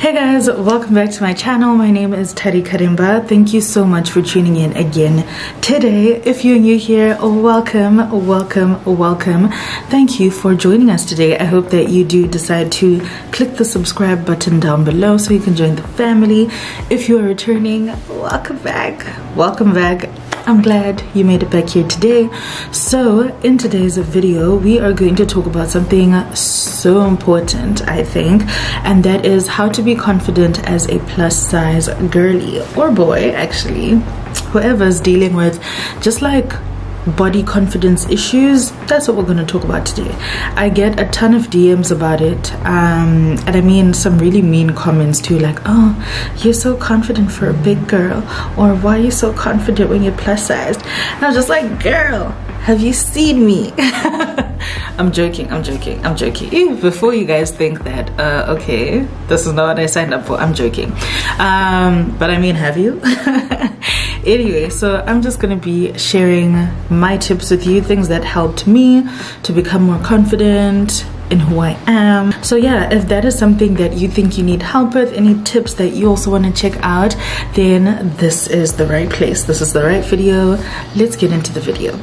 Hey guys, welcome back to my channel. My name is Tarikaremba. Thank you so much for tuning in again today. If you're new here, welcome. Thank you for joining us today. I hope that you do decide to click the subscribe button down below so you can join the family. If you are returning, welcome back. I'm glad you made it back here today. So in today's video, we are going to talk about something so important, I think, and that is how to be confident as a plus size girly or boy, actually, whoever's dealing with just like body confidence issues. That's what we're going to talk about today. I get a ton of DMs about it, and I mean some really mean comments too, like, oh, you're so confident for a big girl, or why are you so confident when you're plus sized? And I was just like, girl, have you seen me? I'm joking. Before you guys think that okay, this is not what I signed up for, I'm joking. But I mean, have you? Anyway, so I'm just gonna be sharing my tips with you, things that helped me to become more confident in who I am. So yeah, if that is something that you think you need help with, any tips that you also want to check out, then this is the right place. This is the right video. Let's get into the video.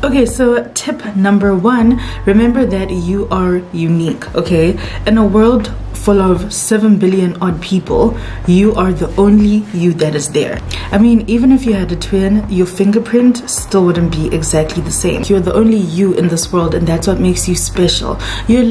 Okay, so tip number one, remember that you are unique, okay? In a world full of 7 billion odd people, you are the only you that is there. I mean, even if you had a twin, your fingerprint still wouldn't be exactly the same. You're the only you in this world, and that's what makes you special. You're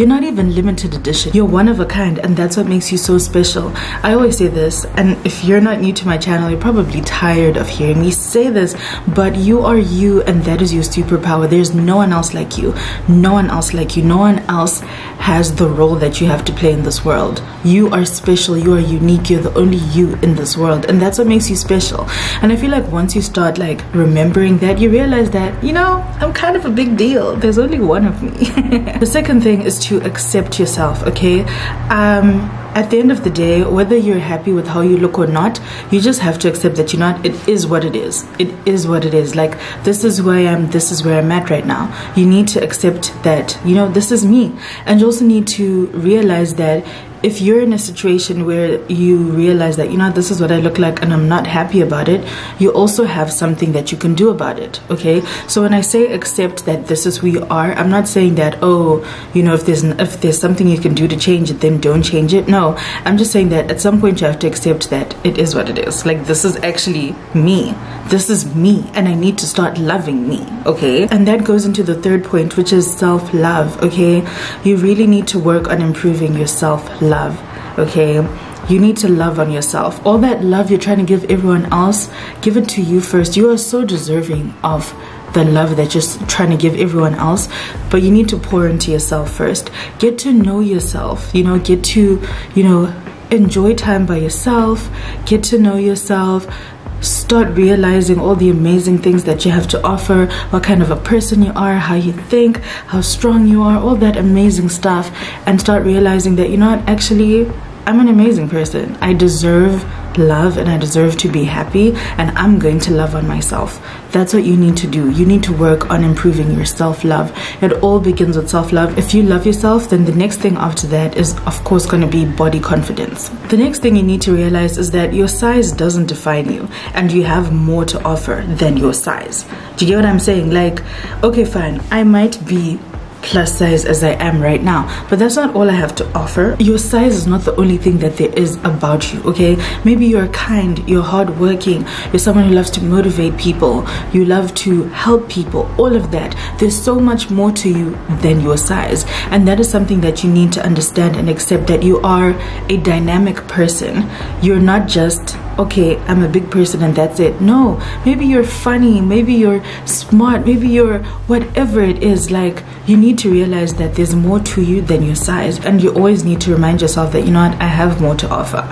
not even limited edition. You're one of a kind, and that's what makes you so special. I always say this, and if you're not new to my channel, you're probably tired of hearing me say this, but you are you, and that is your superpower. There's no one else like you. No one else like you. No one else has the role that you have to play in this world. You are special. You are unique. You're the only you in this world, and that's what makes you special. And I feel like once you start like remembering that, you realize that, you know, I'm kind of a big deal. There's only one of me. The second thing is to accept yourself, okay? At the end of the day, whether you're happy with how you look or not, you just have to accept that you're not. It is what it is. It is what it is. Like, this is who I am. This is where I'm at right now. You need to accept that, you know, this is me. And you also need to realize that if you're in a situation where you realize that, you know, this is what I look like and I'm not happy about it, you also have something that you can do about it, okay? So when I say accept that this is who you are, I'm not saying that, oh, you know, if there's something you can do to change it, then don't change it. No, I'm just saying that at some point you have to accept that it is what it is. Like, this is actually me. This is me, and I need to start loving me, okay? And that goes into the third point, which is self-love, okay? You really need to work on improving your self-love. Okay, you need to love on yourself. All that love you're trying to give everyone else, give it to you first. You are so deserving of the love that you're trying to give everyone else, but you need to pour into yourself first. Get to know yourself, you know, get to, you know, enjoy time by yourself, get to know yourself. Start realizing all the amazing things that you have to offer, what kind of a person you are, how you think, how strong you are, all that amazing stuff, and start realizing that, you know what, actually, I'm an amazing person. I deserve love and I deserve to be happy, and I'm going to love on myself. That's what you need to do. You need to work on improving your self-love. It all begins with self-love. If you love yourself, then the next thing after that is, of course, going to be body confidence. The next thing you need to realize is that your size doesn't define you, and you have more to offer than your size. Do you get what I'm saying? Like, okay, fine, I might be plus size as I am right now, but that's not all I have to offer. Your size is not the only thing that there is about you, okay? Maybe you're kind, you're hardworking, you're someone who loves to motivate people, you love to help people, all of that. There's so much more to you than your size, and that is something that you need to understand and accept, that you are a dynamic person. You're not just, okay, I'm a big person and that's it. No, maybe you're funny, maybe you're smart, maybe you're whatever it is. Like, you need to realize that there's more to you than your size, and you always need to remind yourself that, you know what, I have more to offer.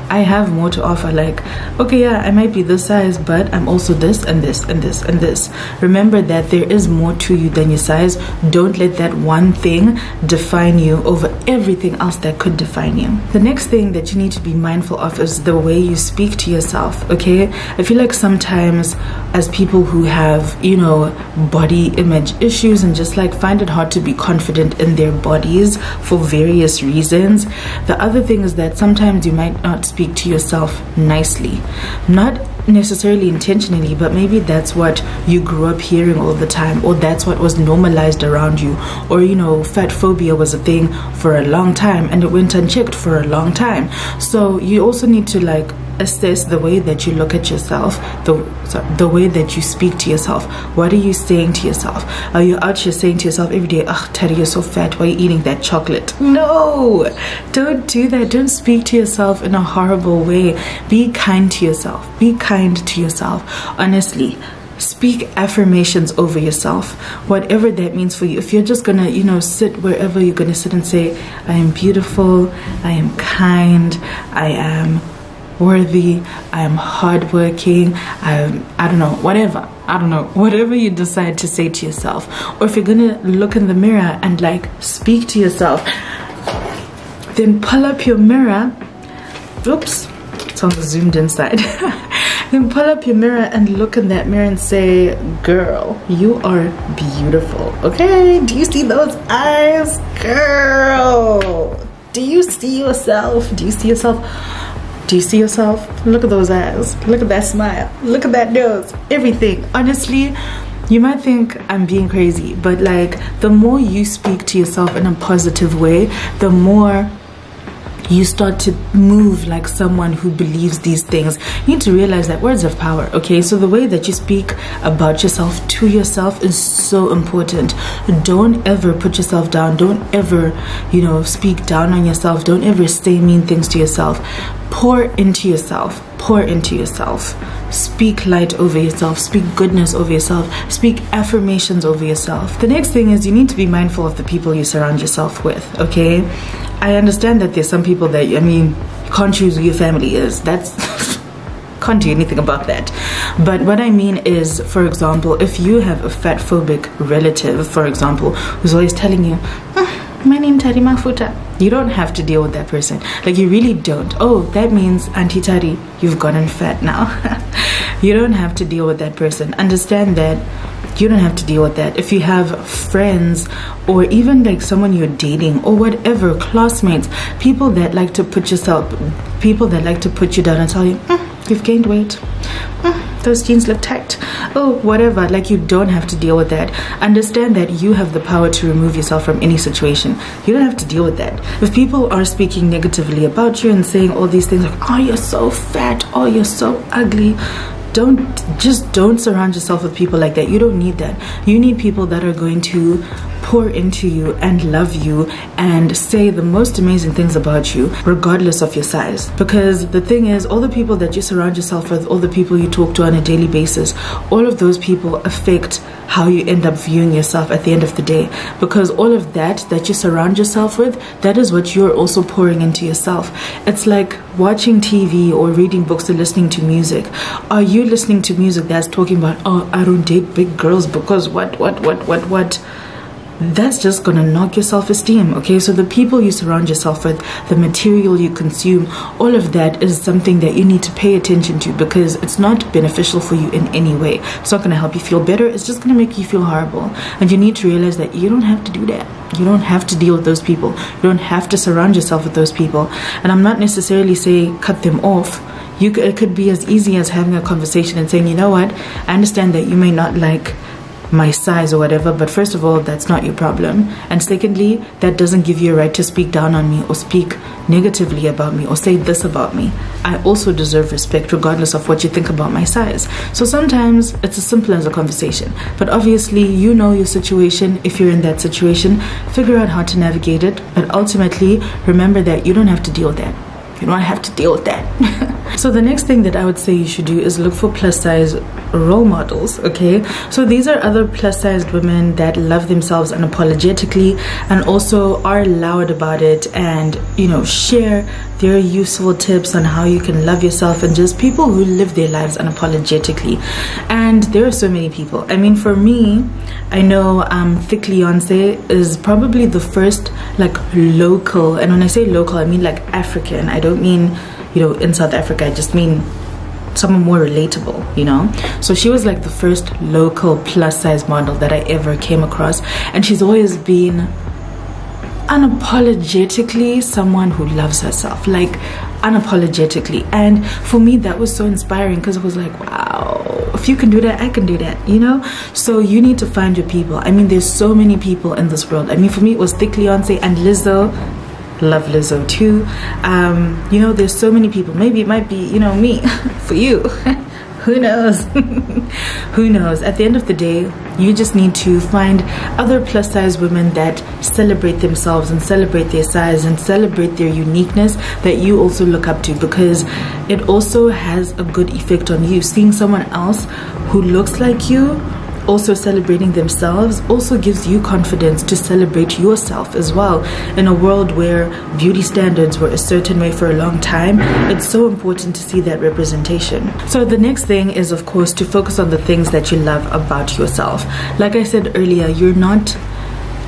I have more to offer. Like, okay, yeah, I might be this size, but I'm also this and this and this and this. Remember that there is more to you than your size. Don't let that one thing define you over everything else that could define you. The next thing that you need to be mindful of is the way you speak to yourself, okay? I feel like sometimes as people who have, you know, body image issues and just like find it hard to be confident in their bodies for various reasons, the other thing is that sometimes you might not speak to yourself nicely. Not necessarily intentionally, but maybe that's what you grew up hearing all the time, or that's what was normalized around you, or you know, fat phobia was a thing for a long time and it went unchecked for a long time. So you also need to like assess the way that you look at yourself, the way that you speak to yourself. What are you saying to yourself? Are you out here saying to yourself every day, "Ugh, Tari, you're so fat, why are you eating that chocolate?" No, don't do that. Don't speak to yourself in a horrible way. Be kind to yourself. Be kind to yourself. Honestly, speak affirmations over yourself, whatever that means for you. If you're just gonna, you know, sit wherever you're gonna sit and say, "I am beautiful, I am kind, I am worthy, I am hardworking, I don't know, whatever. I don't know, whatever you decide to say to yourself. Or if you're gonna look in the mirror and like speak to yourself, then pull up your mirror. Oops, it's on the zoomed inside. Then pull up your mirror and look in that mirror and say, "Girl, you are beautiful." Okay, do you see those eyes? Girl, do you see yourself? Do you see yourself? Do you see yourself? Look at those eyes. Look at that smile. Look at that nose. Everything. Honestly, you might think I'm being crazy, but like the more you speak to yourself in a positive way, the more you start to move like someone who believes these things. You need to realize that words have power, okay? So the way that you speak about yourself to yourself is so important. Don't ever put yourself down. Don't ever, you know, speak down on yourself. Don't ever say mean things to yourself. Pour into yourself. Pour into yourself. Speak light over yourself. Speak goodness over yourself. Speak affirmations over yourself. The next thing is you need to be mindful of the people you surround yourself with, okay? I understand that there's some people that, I mean, you can't choose who your family is. That's can't do anything about that. But what I mean is, for example, if you have a fat phobic relative, for example, who's always telling you, "My name Tari Mafuta," you don't have to deal with that person. Like, you really don't. "Oh, that means Auntie Tari, you've gotten fat now." You don't have to deal with that person. Understand that you don't have to deal with that. If you have friends or even like someone you're dating or whatever, classmates, people that like to put you down and tell you, "You've gained weight. Those jeans look tight." Oh, whatever. Like, you don't have to deal with that. Understand that you have the power to remove yourself from any situation. You don't have to deal with that. If people are speaking negatively about you and saying all these things like, "Oh, you're so fat. Oh, you're so ugly," don't surround yourself with people like that. You don't need that. You need people that are going to pour into you and love you and say the most amazing things about you regardless of your size. Because the thing is, all the people that you surround yourself with, all the people you talk to on a daily basis, all of those people affect how you end up viewing yourself at the end of the day. Because all of that you surround yourself with, that is what you're also pouring into yourself. It's like watching TV or reading books or listening to music. Are you listening to music that's talking about, "Oh, I don't date big girls because what?" That's just gonna knock your self-esteem, okay? So the people you surround yourself with, the material you consume, all of that is something that you need to pay attention to, because it's not beneficial for you in any way. It's not gonna help you feel better. It's just gonna make you feel horrible. And you need to realize that you don't have to do that. You don't have to deal with those people. You don't have to surround yourself with those people. And I'm not necessarily saying cut them off. It could be as easy as having a conversation and saying, "You know what? I understand that you may not like my size or whatever, but first of all, that's not your problem. And secondly, that doesn't give you a right to speak down on me or speak negatively about me or say this about me. I also deserve respect regardless of what you think about my size." So sometimes it's as simple as a conversation, but obviously you know your situation. If you're in that situation, figure out how to navigate it, but ultimately remember that you don't have to deal with that. You don't have to deal with that. So the next thing that I would say you should do is look for plus size role models, okay? So these are other plus sized women that love themselves unapologetically and also are loud about it and, you know, share There are useful tips on how you can love yourself, and just people who live their lives unapologetically. And there are so many people. I mean, for me, I know Thick Leonce is probably the first like local, and when I say local, I mean like African. I don't mean, you know, in South Africa. I just mean someone more relatable, you know. So she was like the first local plus size model that I ever came across, and she's always been unapologetically someone who loves herself, like unapologetically. And for me, that was so inspiring, because it was like, wow, if you can do that, I can do that, you know. So you need to find your people. I mean, there's so many people in this world. I mean, for me, it was Thick Leonce and Lizzo. Love Lizzo too. You know, there's so many people. Maybe it might be, you know, me for you. Who knows? Who knows? At the end of the day, you just need to find other plus size women that celebrate themselves and celebrate their size and celebrate their uniqueness, that you also look up to, because it also has a good effect on you. Seeing someone else who looks like you also celebrating themselves also gives you confidence to celebrate yourself as well. In a world where beauty standards were a certain way for a long time, it's so important to see that representation. So the next thing is, of course, to focus on the things that you love about yourself. Like I said earlier, you're not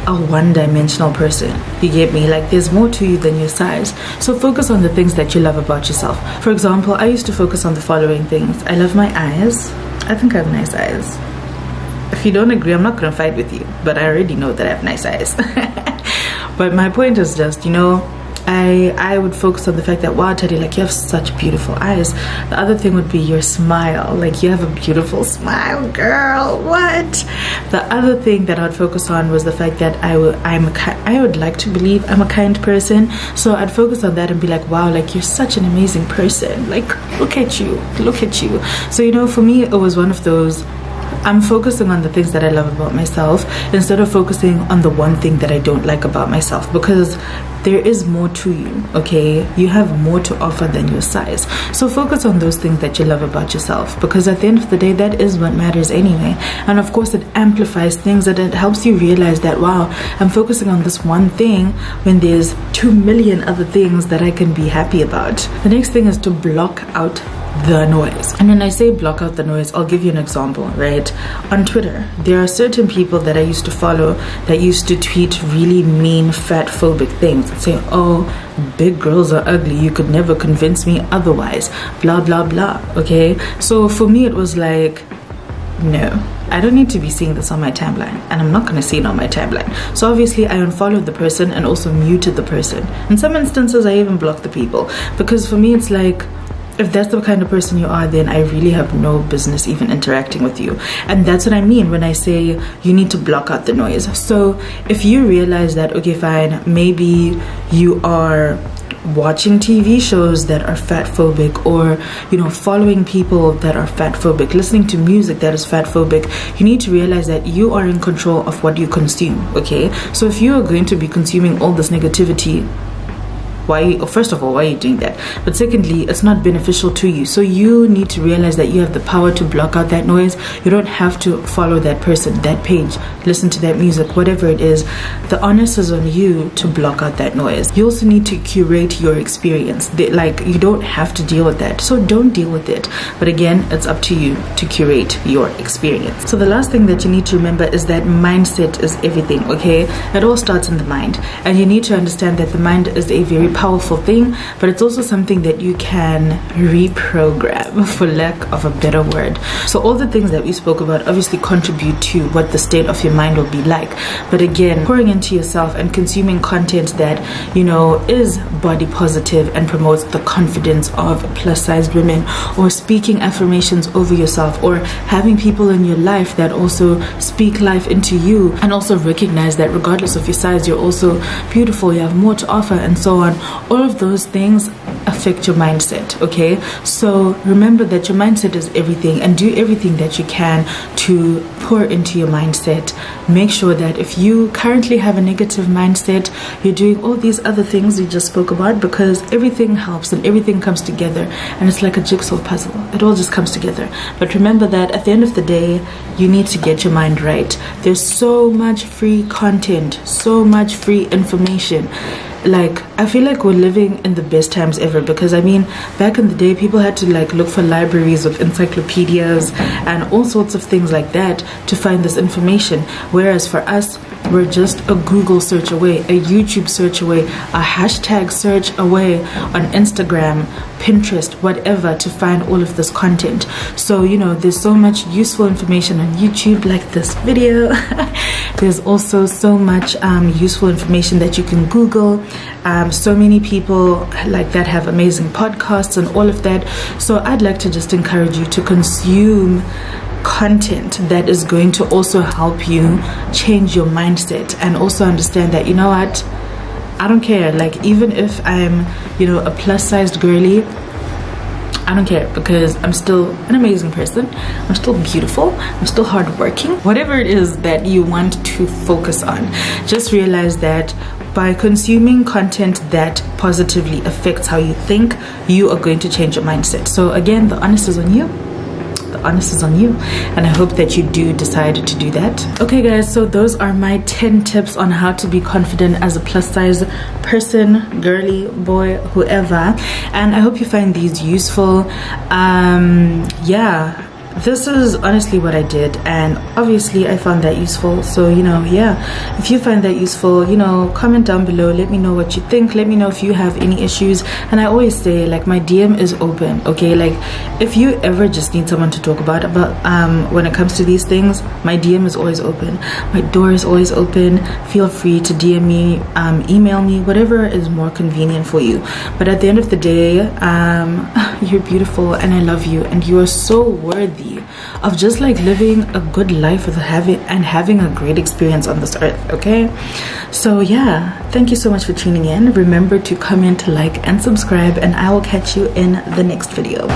a one-dimensional person, you get me? Like, there's more to you than your size. So focus on the things that you love about yourself. For example, I used to focus on the following things. I love my eyes. I think I have nice eyes. If you don't agree, I'm not gonna fight with you, but I already know that I have nice eyes. But my point is just, you know, I would focus on the fact that, wow, Tari, like, you have such beautiful eyes. The other thing would be your smile. Like, you have a beautiful smile, girl. What? The other thing that I'd focus on was the fact that I would like to believe I'm a kind person. So I'd focus on that and be like, wow, like, you're such an amazing person. Like, look at you, look at you. So, you know, for me, it was one of those, I'm focusing on the things that I love about myself instead of focusing on the one thing that I don't like about myself, because there is more to you, okay? You have more to offer than your size. So focus on those things that you love about yourself, because at the end of the day, that is what matters anyway. And of course, it amplifies things, and it helps you realize that, wow, I'm focusing on this one thing when there's 2 million other things that I can be happy about. The next thing is to block out the noise. And when I say block out the noise, I'll give you an example, right? On Twitter, there are certain people that I used to follow that used to tweet really mean, fat phobic things, say, oh, big girls are ugly, you could never convince me otherwise, blah blah blah. Okay, so for me it was like, no, I don't need to be seeing this on my timeline, and I'm not going to see it on my timeline. So obviously I unfollowed the person and also muted the person. In some instances I even blocked the people, because for me it's like, if that's the kind of person you are, then I really have no business even interacting with you. And that's what I mean when I say you need to block out the noise. So if you realize that, okay, fine, maybe you are watching TV shows that are fat phobic, or, you know, following people that are fat phobic, listening to music that is fat phobic, you need to realize that you are in control of what you consume, okay? So if you are going to be consuming all this negativity, why? First of all, why are you doing that? But secondly, it's not beneficial to you. So you need to realize that you have the power to block out that noise. You don't have to follow that person, that page, listen to that music, whatever it is. The onus is on you to block out that noise. You also need to curate your experience. Like, you don't have to deal with that, so don't deal with it. But again, it's up to you to curate your experience. So the last thing that you need to remember is that mindset is everything, okay? It all starts in the mind, and you need to understand that the mind is a very powerful thing, but it's also something that you can reprogram, for lack of a better word. So all the things that we spoke about obviously contribute to what the state of your mind will be like. But again, pouring into yourself and consuming content that, you know, is body positive and promotes the confidence of plus sized women, or speaking affirmations over yourself, or having people in your life that also speak life into you and also recognize that regardless of your size, you're also beautiful, you have more to offer, and so on. All of those things affect your mindset, okay? So remember that your mindset is everything, and do everything that you can to pour into your mindset. Make sure that if you currently have a negative mindset, you're doing all these other things we just spoke about, because everything helps and everything comes together, and it's like a jigsaw puzzle. It all just comes together. But remember that at the end of the day, you need to get your mind right. There's so much free content, so much free information. Like, I feel like we're living in the best times ever, because I mean, back in the day, people had to like look for libraries of encyclopedias and all sorts of things like that to find this information, whereas for us, we're just a Google search away, a YouTube search away, a hashtag search away on Instagram, Pinterest, whatever, to find all of this content. So, you know, there's so much useful information on YouTube, like this video. There's also so much useful information that you can Google. So many people like that have amazing podcasts and all of that. So I'd like to just encourage you to consume content that is going to also help you change your mindset, and also understand that, you know what, I don't care. Like, even if I'm, you know, a plus-sized girly, I don't care, because I'm still an amazing person. I'm still beautiful. I'm still hardworking. Whatever it is that you want to focus on, just realize that by consuming content that positively affects how you think, you are going to change your mindset. So again, the onus is on you. The onus is on you, and I hope that you do decide to do that. Okay guys, so those are my 10 tips on how to be confident as a plus size person, girly, boy, whoever, and I hope you find these useful. Yeah, this is honestly what I did, and obviously I found that useful. So, you know, yeah, if you find that useful, you know, comment down below, let me know what you think, let me know if you have any issues. And I always say, like, my DM is open, okay? Like, if you ever just need someone to talk about when it comes to these things, my DM is always open, my door is always open. Feel free to DM me, email me, whatever is more convenient for you. But at the end of the day, you're beautiful, and I love you, and you are so worthy of just like living a good life with having a great experience on this earth. Okay, so yeah, thank you so much for tuning in. Remember to comment, like, and subscribe, and I will catch you in the next video.